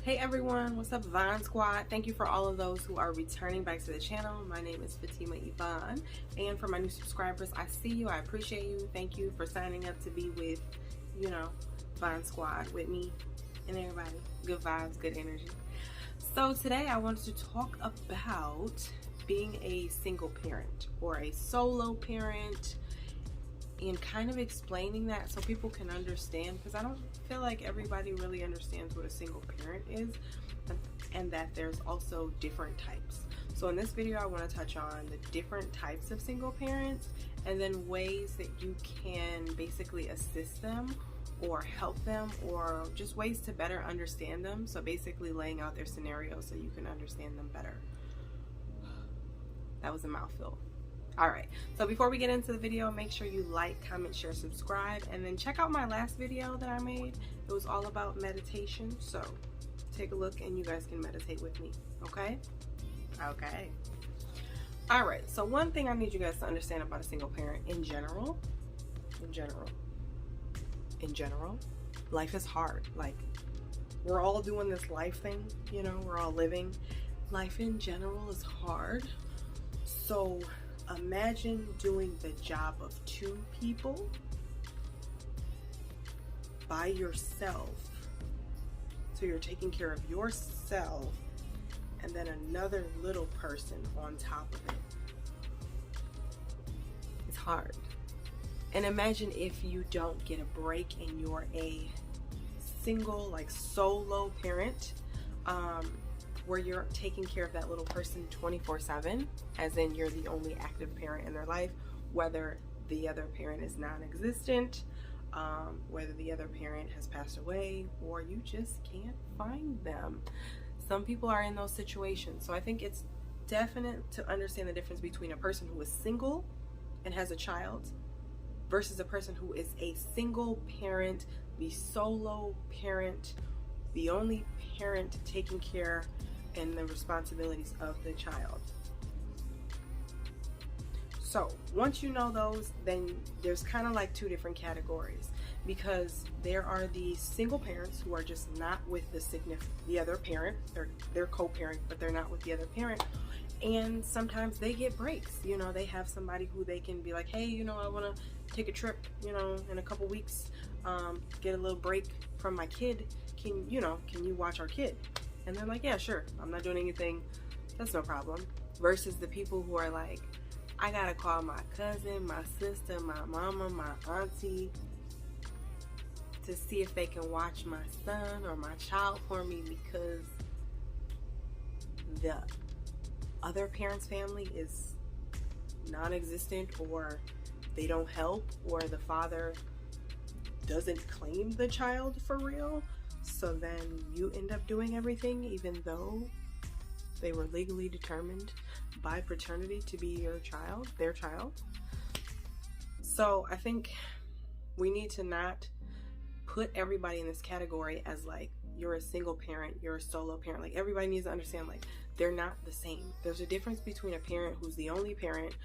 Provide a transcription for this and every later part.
Hey everyone, what's up, Vonn Squad? Thank you for all of those who are returning back to the channel. My name is Fatima Evonn, and for my new subscribers, I see you, I appreciate you. Thank you for signing up to be with, Vonn Squad with me and everybody. Good vibes, good energy. So today I wanted to talk about being a single parent or a solo parent, and kind of explaining that so people can understand, because I don't feel like everybody really understands what a single parent is, and that there's also different types. So in this video I want to touch on the different types of single parents, and then ways that you can basically assist them or help them, or just ways to better understand them. So basically laying out their scenarios so you can understand them better. That was a mouthful. Alright, so before we get into the video, make sure you like, comment, share, subscribe, and then check out my last video that I made. It was all about meditation, so take a look and you guys can meditate with me, okay? Okay. Alright, so one thing I need you guys to understand about a single parent in general, life is hard. Like, we're all doing this life thing, we're all living. Life in general is hard. So imagine doing the job of two people by yourself. So you're taking care of yourself and then another little person on top of it. It's hard. And imagine if you don't get a break and you're a single, like solo parent, where you're taking care of that little person 24/7, as in you're the only active parent in their life, whether the other parent is non-existent, whether the other parent has passed away, or you just can't find them. Some people are in those situations. So I think it's definite to understand the difference between a person who is single and has a child versus a person who is a single parent, the solo parent, the only parent taking care and the responsibilities of the child. So once you know those, then there's kind of like two different categories, because there are the single parents who are just not with the other parent. They're co-parent, but they're not with the other parent, and sometimes they get breaks. They have somebody who they can be like, hey, I want to take a trip, in a couple weeks, get a little break from my kid. Can you watch our kid? And they're like, yeah, sure, I'm not doing anything, that's no problem. Versus the people who are like, I gotta call my cousin, my sister, my mama, my auntie to see if they can watch my son or my child for me, because the other parent's family is non-existent, or they don't help, or the father doesn't claim the child for real. So then you end up doing everything, even though they were legally determined by paternity to be their child. So I think we need to not put everybody in this category as like, you're a single parent, you're a solo parent. Like, everybody needs to understand, like, they're not the same. There's a difference between a parent who's the only parent,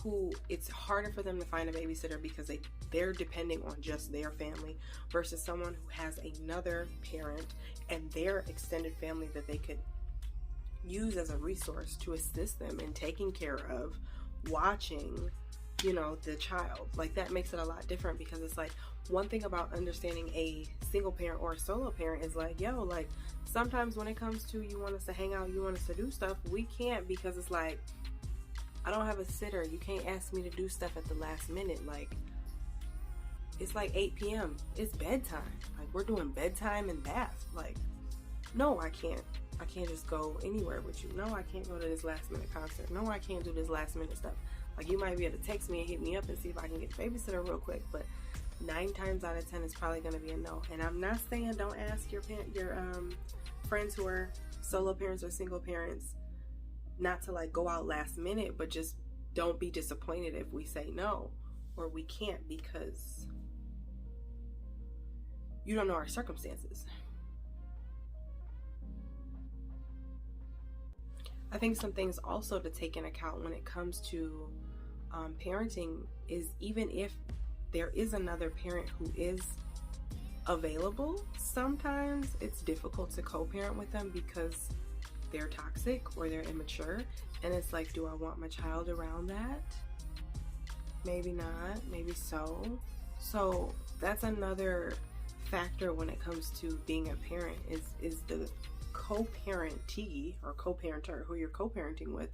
who it's harder for them to find a babysitter because they're depending on just their family, versus someone who has another parent and their extended family that they could use as a resource to assist them in taking care of, watching, the child. Like, that makes it a lot different, because it's like, one thing about understanding a single parent or a solo parent is like, like, sometimes when it comes to, you want us to hang out, you want us to do stuff, we can't, because it's like, I don't have a sitter. You can't ask me to do stuff at the last minute. Like, it's like 8 p.m. It's bedtime. Like, we're doing bedtime and bath. Like, no, I can't. I can't just go anywhere with you. No, I can't go to this last minute concert. No, I can't do this last minute stuff. Like, you might be able to text me and hit me up and see if I can get a babysitter real quick, but 9 times out of 10 it's probably going to be a no. And I'm not saying don't ask your friends who are solo parents or single parents not to like go out last minute, but just don't be disappointed if we say no or we can't, because you don't know our circumstances. I think some things also to take in account when it comes to parenting is, even if there is another parent who is available, sometimes it's difficult to co-parent with them because they're toxic or they're immature. And it's like, do I want my child around that? Maybe not, maybe so. So that's another factor when it comes to being a parent is the co-parentee or co-parenter who you're co-parenting with.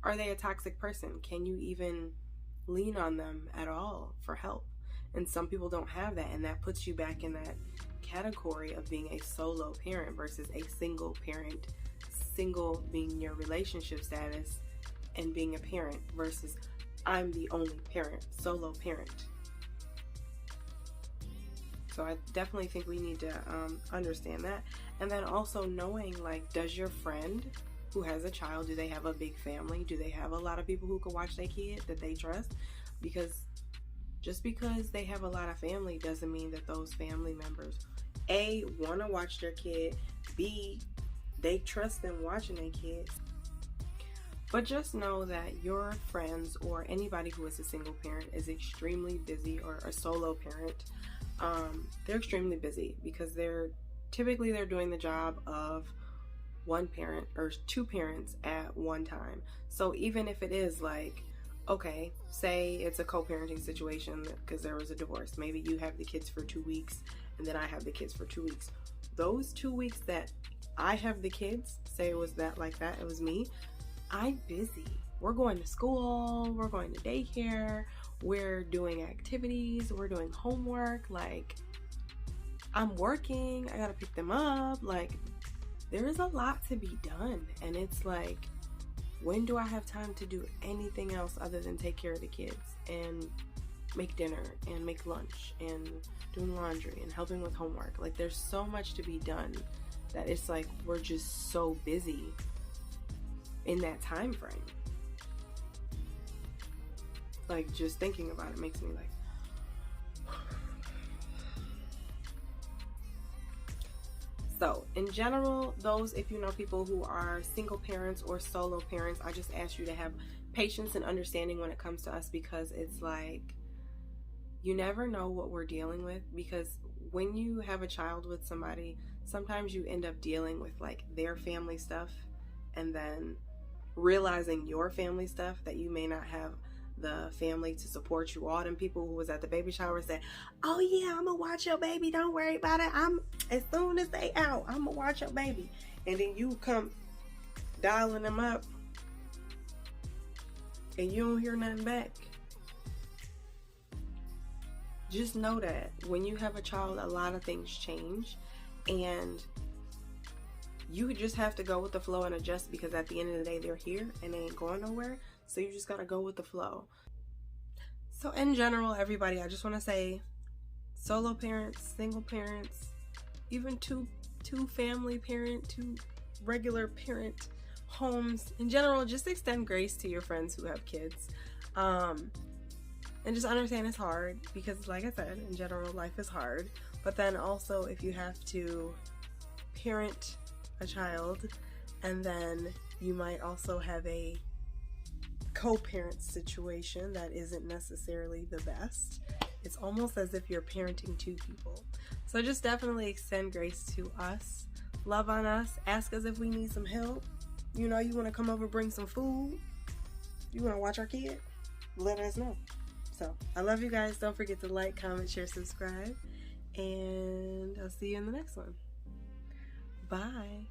Are they a toxic person? Can you even lean on them at all for help? And some people don't have that, and that puts you back in that category of being a solo parent versus a single parent. Single being your relationship status and being a parent versus I'm the only parent, solo parent. So I definitely think we need to understand that. And then also knowing, like, does your friend who has a child, do they have a big family? Do they have a lot of people who can watch their kid that they trust? Because just because they have a lot of family doesn't mean that those family members, A, want to watch their kid, B, they trust them watching their kids. But just know that your friends or anybody who is a single parent is extremely busy, or a solo parent. They're extremely busy because they're doing the job of one parent or two parents at one time. So even if it is like, okay, say it's a co-parenting situation because there was a divorce. Maybe you have the kids for 2 weeks and then I have the kids for 2 weeks. Those 2 weeks that I have the kids, say it was that like that, it was me, I'm busy. We're going to school, we're going to daycare, we're doing activities, we're doing homework, like I'm working, I gotta pick them up, like there is a lot to be done. And it's like, when do I have time to do anything else other than take care of the kids and make dinner and make lunch and doing laundry and helping with homework? Like there's so much to be done that it's like we're just so busy in that time frame. Like just thinking about it makes me like so in general, those, if you know people who are single parents or solo parents, I just ask you to have patience and understanding when it comes to us, because it's like you never know what we're dealing with. Because when you have a child with somebody, sometimes you end up dealing with like their family stuff and then realizing your family stuff, that you may not have the family to support you. All them people who was at the baby shower said, oh yeah, I'm gonna watch your baby, don't worry about it, I'm as soon as they out, I'm gonna watch your baby. And then you come dialing them up and you don't hear nothing back. Just know that when you have a child, a lot of things change, and you just have to go with the flow and adjust, because at the end of the day, they're here and they ain't going nowhere. So you just gotta go with the flow. So in general, everybody, I just want to say, solo parents, single parents, even two family parent, two regular parent homes, in general, just extend grace to your friends who have kids. And just understand it's hard, because like I said, in general, life is hard. But then also, if you have to parent a child, and then you might also have a co-parent situation that isn't necessarily the best. It's almost as if you're parenting two people. So just definitely extend grace to us. Love on us. Ask us if we need some help. You know, you want to come over, bring some food. You want to watch our kid? Let us know. So I love you guys. Don't forget to like, comment, share, subscribe. And I'll see you in the next one. Bye.